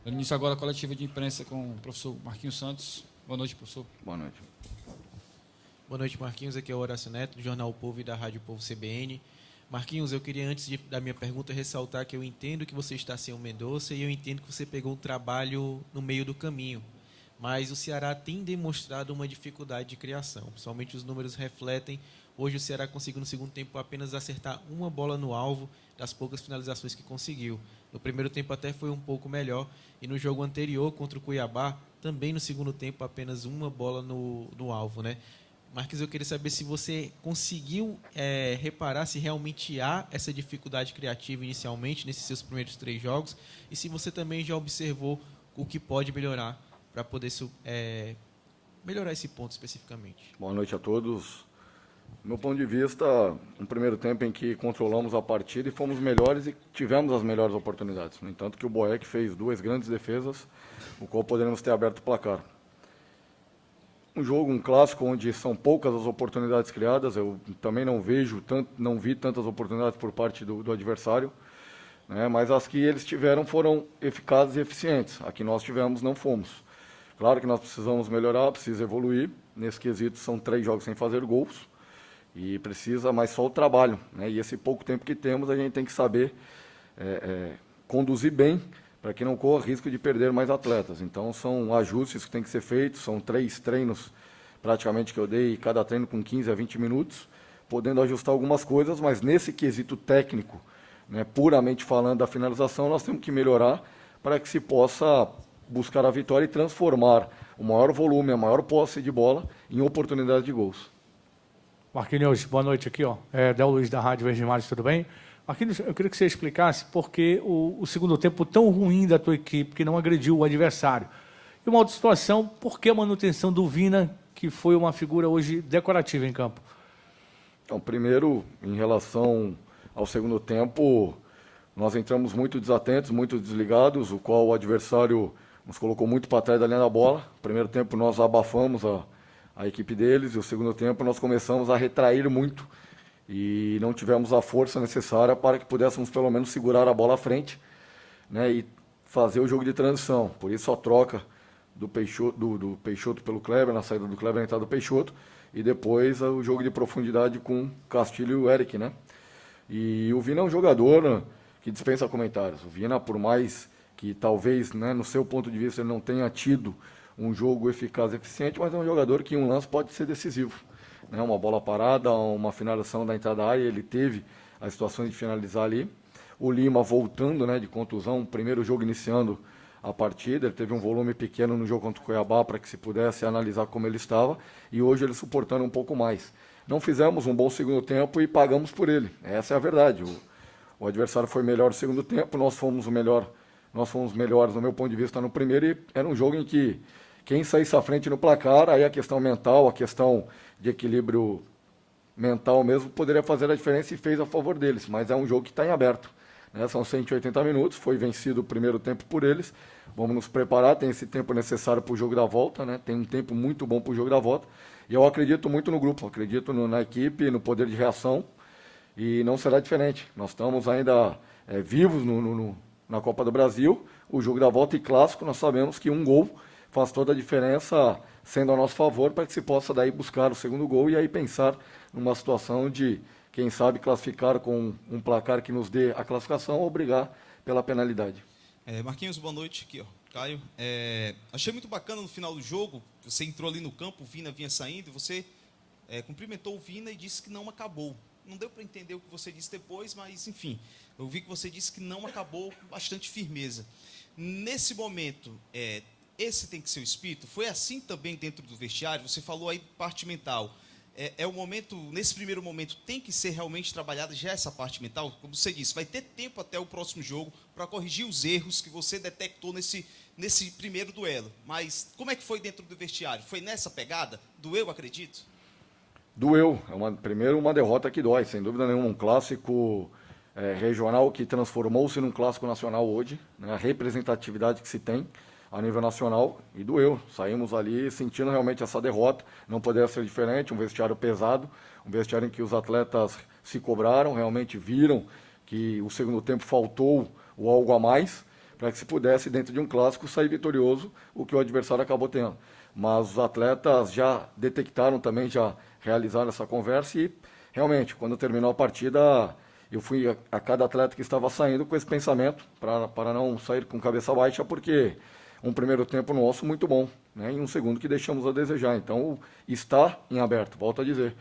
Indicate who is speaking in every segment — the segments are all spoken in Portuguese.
Speaker 1: Dando início agora a coletiva de imprensa com o professor Marquinhos Santos. Boa noite, professor.
Speaker 2: Boa noite.
Speaker 3: Boa noite, Marquinhos. Aqui é o Horácio Neto, do Jornal o Povo e da Rádio Povo CBN. Marquinhos, eu queria, antes da minha pergunta, ressaltar que eu entendo que você está sem o Mendonça e eu entendo que você pegou um trabalho no meio do caminho. Mas o Ceará tem demonstrado uma dificuldade de criação. Principalmente os números refletem. Hoje o Ceará conseguiu, no segundo tempo, apenas acertar uma bola no alvo das poucas finalizações que conseguiu. No primeiro tempo até foi um pouco melhor. E no jogo anterior, contra o Cuiabá, também no segundo tempo, apenas uma bola no alvo, né? Marquinhos, eu queria saber se você conseguiu reparar se realmente há essa dificuldade criativa inicialmente nesses seus primeiros 3 jogos e se você também já observou o que pode melhorar para poder melhorar esse ponto especificamente.
Speaker 2: Boa noite a todos. Do meu ponto de vista, um primeiro tempo em que controlamos a partida e fomos melhores e tivemos as melhores oportunidades. No entanto, que o Boeck fez 2 grandes defesas, o qual poderíamos ter aberto o placar. Um jogo, um clássico, onde são poucas as oportunidades criadas. Eu também não vi tantas oportunidades por parte do adversário, né? Mas as que eles tiveram foram eficazes e eficientes. A que nós tivemos não fomos. Claro que nós precisamos melhorar, precisa evoluir. Nesse quesito são 3 jogos sem fazer gols e precisa mais só o trabalho, né? E esse pouco tempo que temos a gente tem que saber conduzir bem, para que não corra risco de perder mais atletas. Então, são ajustes que têm que ser feitos, são 3 treinos praticamente que eu dei, cada treino com 15 a 20 minutos, podendo ajustar algumas coisas, mas nesse quesito técnico, né, puramente falando da finalização, nós temos que melhorar para que se possa buscar a vitória e transformar o maior volume, a maior posse de bola em oportunidade de gols.
Speaker 4: Marquinhos, boa noite aqui, Del Luiz da Rádio Verde Mares, tudo bem? Marquinhos, eu queria que você explicasse por que o segundo tempo tão ruim da tua equipe, que não agrediu o adversário. E uma outra situação, por que a manutenção do Vina, que foi uma figura hoje decorativa em campo?
Speaker 2: Então, primeiro, em relação ao segundo tempo, nós entramos muito desatentos, muito desligados, o qual o adversário nos colocou muito para trás da linha da bola. No primeiro tempo nós abafamos a equipe deles e o segundo tempo nós começamos a retrair muito e não tivemos a força necessária para que pudéssemos pelo menos segurar a bola à frente, né, e fazer o jogo de transição. Por isso a troca do Peixoto pelo Kleber, na saída do Kleber, na entrada do Peixoto, e depois o jogo de profundidade com Castilho e o Eric, né? E o Vina é um jogador que dispensa comentários. O Vina, por mais que talvez, né, no seu ponto de vista, ele não tenha tido um jogo eficaz e eficiente, mas é um jogador que em um lance pode ser decisivo. Né, uma bola parada, uma finalização da entrada da área, ele teve as situações de finalizar ali. O Lima voltando, né, de contusão, primeiro jogo iniciando a partida, ele teve um volume pequeno no jogo contra o Cuiabá para que se pudesse analisar como ele estava, e hoje ele suportando um pouco mais. Não fizemos um bom segundo tempo e pagamos por ele, essa é a verdade. O adversário foi melhor no segundo tempo, nós fomos melhores, no meu ponto de vista, no primeiro, e era um jogo em que quem saísse à frente no placar, aí a questão mental, a questão de equilíbrio mental mesmo, poderia fazer a diferença e fez a favor deles. Mas é um jogo que está em aberto, né? São 180 minutos, foi vencido o primeiro tempo por eles. Vamos nos preparar, tem esse tempo necessário para o jogo da volta, né? Tem um tempo muito bom para o jogo da volta. E eu acredito muito no grupo, acredito na equipe, no poder de reação, e não será diferente. Nós estamos ainda vivos na Copa do Brasil, o jogo da volta e clássico, nós sabemos que um gol faz toda a diferença, sendo a nosso favor, para que se possa daí buscar o segundo gol e aí pensar numa situação de, quem sabe, classificar com um placar que nos dê a classificação ou brigar pela penalidade.
Speaker 5: Marquinhos, boa noite, aqui, Caio. Achei muito bacana no final do jogo, você entrou ali no campo, o Vina vinha saindo, e você cumprimentou o Vina e disse que não acabou. Não deu para entender o que você disse depois, mas, enfim, eu vi que você disse que não acabou com bastante firmeza. Nesse momento, esse tem que ser o espírito? Foi assim também dentro do vestiário? Você falou aí parte mental. O momento, nesse primeiro momento, tem que ser realmente trabalhada já essa parte mental? Como você disse, vai ter tempo até o próximo jogo para corrigir os erros que você detectou nesse primeiro duelo. Mas como é que foi dentro do vestiário? Foi nessa pegada? Doeu, acredito?
Speaker 2: Doeu. Primeiro, uma derrota que dói, sem dúvida nenhuma. Um clássico regional que transformou-se num clássico nacional hoje, né? A representatividade que se tem a nível nacional, e doeu. Saímos ali sentindo realmente essa derrota, não poderia ser diferente, um vestiário pesado, um vestiário em que os atletas se cobraram, realmente viram que o segundo tempo faltou o algo a mais, para que se pudesse, dentro de um clássico, sair vitorioso, o que o adversário acabou tendo. Mas os atletas já detectaram também, já realizaram essa conversa e, realmente, quando terminou a partida, eu fui a cada atleta que estava saindo com esse pensamento, para não sair com cabeça baixa, porque um primeiro tempo nosso muito bom, né, e um segundo que deixamos a desejar. Então, está em aberto, volto a dizer.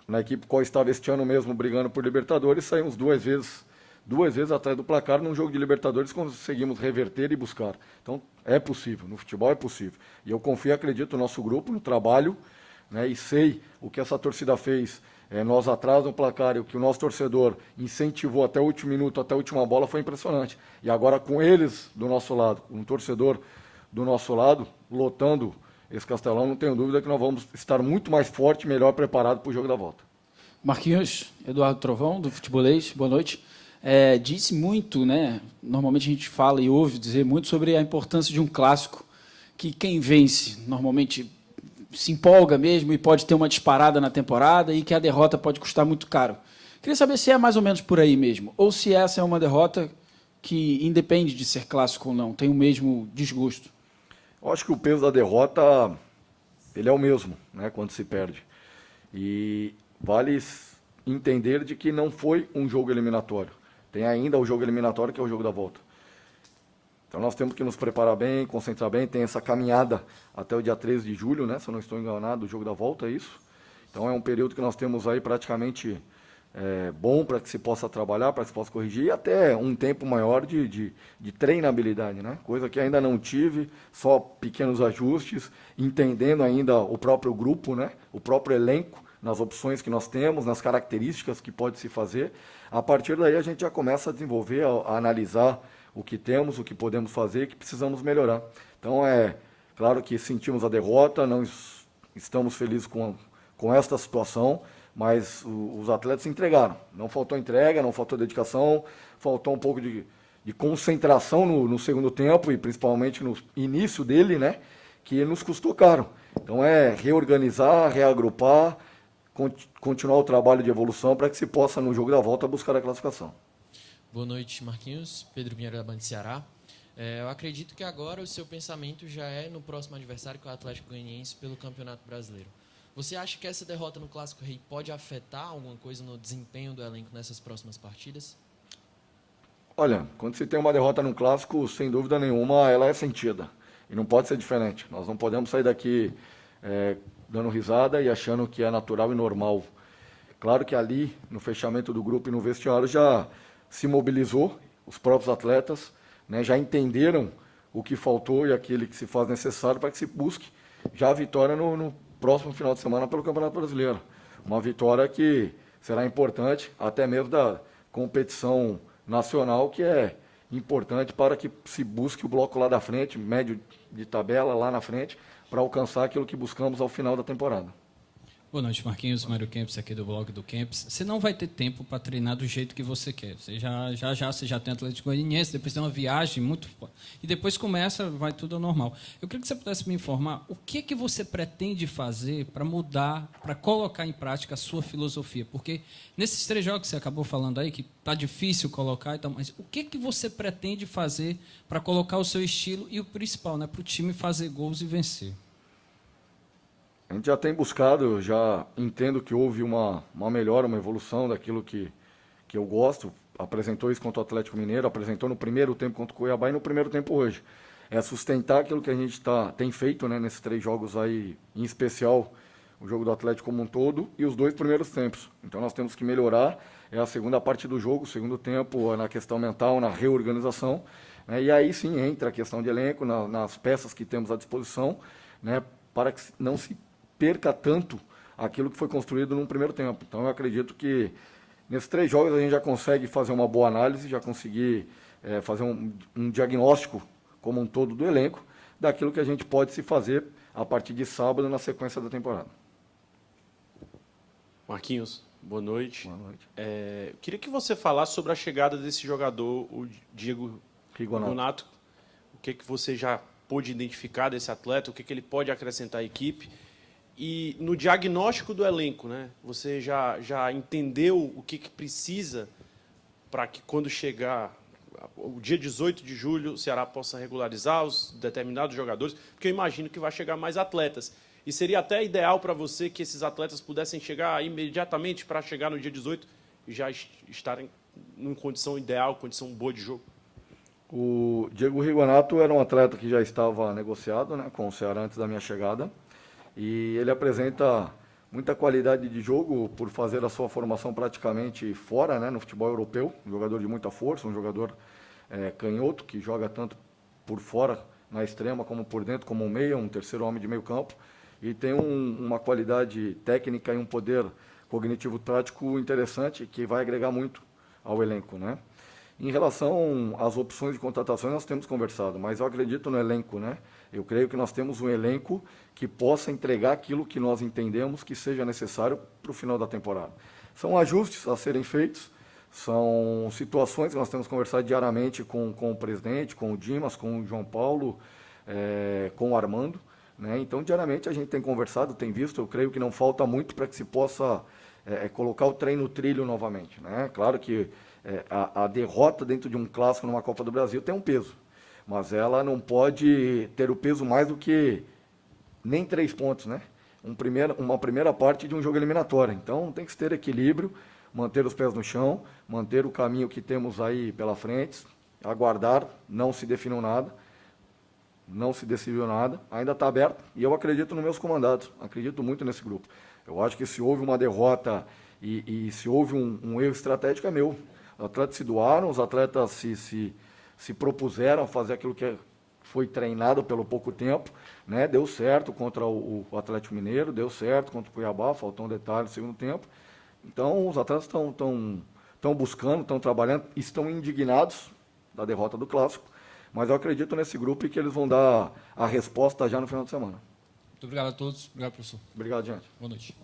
Speaker 2: Na equipe qual estava este ano mesmo brigando por Libertadores, saímos duas vezes atrás do placar. Num jogo de Libertadores conseguimos reverter e buscar. Então é possível, no futebol é possível. E eu confio e acredito no nosso grupo, no trabalho, né, e sei o que essa torcida fez. Nós atrás no placar e o que o nosso torcedor incentivou até o último minuto, até a última bola, foi impressionante. E agora com eles do nosso lado, um torcedor do nosso lado, lotando esse Castelão, não tenho dúvida que nós vamos estar muito mais forte e melhor preparado para o jogo da volta.
Speaker 1: Marquinhos, Eduardo Trovão, do Futebolês, boa noite. Disse muito, né? Normalmente a gente fala e ouve dizer muito sobre a importância de um clássico, que quem vence normalmente se empolga mesmo e pode ter uma disparada na temporada e que a derrota pode custar muito caro. Queria saber se é mais ou menos por aí mesmo, ou se essa é uma derrota que independe de ser clássico ou não, tem o mesmo desgosto.
Speaker 2: Eu acho que o peso da derrota, ele é o mesmo, né, quando se perde. E vale entender de que não foi um jogo eliminatório. Tem ainda o jogo eliminatório, que é o jogo da volta. Então nós temos que nos preparar bem, concentrar bem. Tem essa caminhada até o dia 13 de julho, né, se eu não estou enganado, o jogo da volta, é isso? Então é um período que nós temos aí praticamente bom para que se possa trabalhar, para que se possa corrigir, e até um tempo maior de treinabilidade, né? Coisa que ainda não tive, só pequenos ajustes, entendendo ainda o próprio grupo, né? O próprio elenco, nas opções que nós temos, nas características que pode se fazer. A partir daí a gente já começa a desenvolver, a analisar o que temos, o que podemos fazer, o que precisamos melhorar. Então claro que sentimos a derrota, não estamos felizes com esta situação, mas os atletas se entregaram. Não faltou entrega, não faltou dedicação, faltou um pouco de concentração no segundo tempo e principalmente no início dele, né, que nos custou caro. Então reorganizar, reagrupar, continuar o trabalho de evolução para que se possa, no jogo da volta, buscar a classificação.
Speaker 6: Boa noite, Marquinhos. Pedro Pinheiro, da Band Ceará. Eu acredito que agora o seu pensamento já é no próximo adversário, que é o Atlético Goianiense, pelo Campeonato Brasileiro. Você acha que essa derrota no Clássico Rei pode afetar alguma coisa no desempenho do elenco nessas próximas partidas?
Speaker 2: Olha, quando se tem uma derrota num Clássico, sem dúvida nenhuma, ela é sentida. E não pode ser diferente. Nós não podemos sair daqui dando risada e achando que é natural e normal. Claro que ali, no fechamento do grupo e no vestiário, já se mobilizou os próprios atletas, né, já entenderam o que faltou e aquele que se faz necessário para que se busque já a vitória no próximo final de semana pelo Campeonato Brasileiro. Uma vitória que será importante, até mesmo da competição nacional, que é importante para que se busque o bloco lá da frente, médio de tabela lá na frente, para alcançar aquilo que buscamos ao final da temporada.
Speaker 7: Boa noite, Marquinhos. Mário Kempis aqui do blog do Kempis. Você não vai ter tempo para treinar do jeito que você quer. Você já tem Atlético Goianiense, depois tem uma viagem muito... E depois vai tudo ao normal. Eu queria que você pudesse me informar o que você pretende fazer para mudar, para colocar em prática a sua filosofia. Porque nesses 3 jogos que você acabou falando aí, que está difícil colocar e tal, mas o que você pretende fazer para colocar o seu estilo e o principal, né, para o time fazer gols e vencer?
Speaker 2: A gente já tem buscado, já entendo que houve uma melhora, uma evolução daquilo que eu gosto. Apresentou isso contra o Atlético Mineiro, apresentou no primeiro tempo contra o Cuiabá e no primeiro tempo hoje. É sustentar aquilo que a gente tem feito, né, nesses 3 jogos aí, em especial o jogo do Atlético como um todo e os 2 primeiros tempos. Então nós temos que melhorar, a segunda parte do jogo, o segundo tempo na questão mental, na reorganização, né, e aí sim entra a questão de elenco, nas peças que temos à disposição, né, para que não se perca tanto aquilo que foi construído num primeiro tempo. Então eu acredito que nesses 3 jogos a gente já consegue fazer uma boa análise, já conseguir fazer um diagnóstico como um todo do elenco, daquilo que a gente pode se fazer a partir de sábado na sequência da temporada.
Speaker 8: Marquinhos, boa noite.
Speaker 2: Boa noite.
Speaker 8: Eu queria que você falasse sobre a chegada desse jogador, o Diego Rigonato. O que você já pôde identificar desse atleta, o que ele pode acrescentar à equipe. E no diagnóstico do elenco, né? Você já entendeu o que precisa para que, quando chegar o dia 18 de julho o Ceará possa regularizar os determinados jogadores, porque eu imagino que vai chegar mais atletas. E seria até ideal para você que esses atletas pudessem chegar imediatamente para chegar no dia 18 e já estarem em condição ideal, condição boa de jogo.
Speaker 2: O Diego Rigonato era um atleta que já estava negociado, né, com o Ceará antes da minha chegada. E ele apresenta muita qualidade de jogo por fazer a sua formação praticamente fora, né, no futebol europeu. Um jogador de muita força, um jogador canhoto, que joga tanto por fora, na extrema, como por dentro, como um meia, um terceiro homem de meio campo. E tem uma qualidade técnica e um poder cognitivo-tático interessante que vai agregar muito ao elenco, né? Em relação às opções de contratações, nós temos conversado, mas eu acredito no elenco, né? Eu creio que nós temos um elenco que possa entregar aquilo que nós entendemos que seja necessário para o final da temporada. São ajustes a serem feitos, são situações que nós temos conversado diariamente com o presidente, com o Dimas, com o João Paulo, com o Armando, né? Então, diariamente a gente tem conversado, tem visto, eu creio que não falta muito para que se possa colocar o trem no trilho novamente, né? Claro que a derrota dentro de um clássico numa Copa do Brasil tem um peso, mas ela não pode ter o peso mais do que nem 3 pontos, né? Uma primeira parte de um jogo eliminatório. Então tem que ter equilíbrio, manter os pés no chão, manter o caminho que temos aí pela frente, aguardar, não se definiu nada, não se decidiu nada, ainda está aberto, e eu acredito nos meus comandados, acredito muito nesse grupo. Eu acho que se houve uma derrota e se houve um erro estratégico, é meu. Os atletas se doaram, os atletas se propuseram a fazer aquilo que foi treinado pelo pouco tempo, né? Deu certo contra o Atlético Mineiro, deu certo contra o Cuiabá, faltou um detalhe no segundo tempo. Então, os atletas estão buscando, estão trabalhando, estão indignados da derrota do Clássico, mas eu acredito nesse grupo e que eles vão dar a resposta já no final de semana.
Speaker 9: Muito obrigado a todos. Obrigado, professor.
Speaker 2: Obrigado, gente.
Speaker 9: Boa noite.